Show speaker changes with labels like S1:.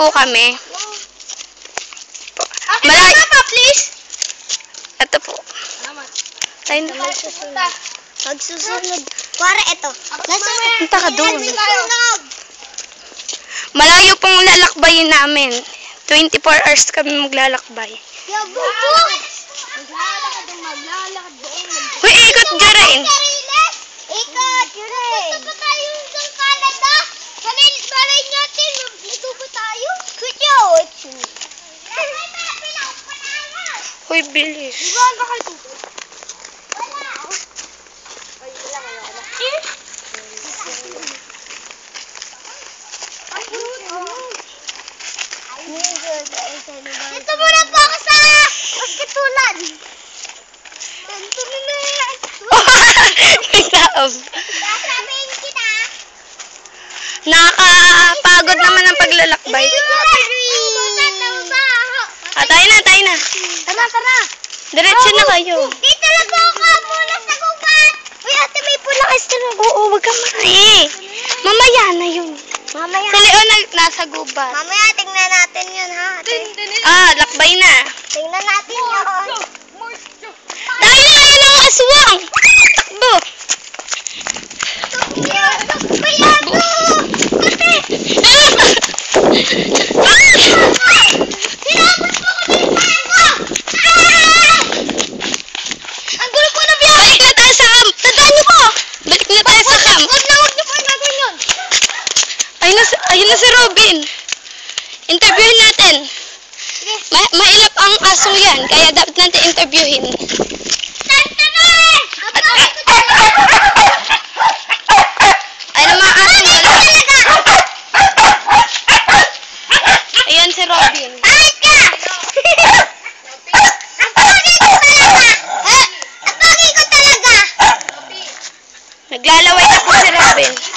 S1: po kami.
S2: Malayo pa, please.
S1: Ito po. Tayo na.
S2: Magsusunog. Para ito.
S1: Punta ka doon. Malayo pong lalakbayin namin. 24 hours kami maglalakbay.
S2: Maglalakad doon.
S1: Uy, ikot dyan rin.
S2: Ikot, yun rin. Gusto pa tayo sa Canada. Balay natin. Dito ba tayo? Kuya,
S1: Uy, bilis.
S2: di ba ang kakal tuto? Wala. Ay, wala. Dito muna po ako sa basketbulan. Dito muna. Sasabihin kita.
S1: Nakakapagod naman ang paglalakbay. Tayo na.
S2: Tara.
S1: Diretso na kayo.
S2: Dito na po ako muna sa gubat. Uy, ate, may pulang na.
S1: Oo, wag kang mamaya na yun.
S2: Mamaya.
S1: Si Leon nasa gubat.
S2: Mamaya, tingnan natin yun, ha?
S1: Lakbay na.
S2: Tingnan natin yun.
S1: Dahil na yun ang aswang. Takbo.
S2: Bayado! Ate! Sinabot mo ko din sa Ang gulo po na biyahe!
S1: Balik na tayo sa camp. Tandaan niyo po. Balik na tayo sa camp.
S2: Huwag na po ang gagawin yun.
S1: Ayun na si Robin. Interviewin natin. Mailap ang asong yan, kaya dapat natin interviewin. Ayun ang mga asong lalaki. Ayan si Robin.
S2: Ayos ka! Ang pogi ko talaga! Ang pogi ko talaga!
S1: Naglalaway na po si Robin.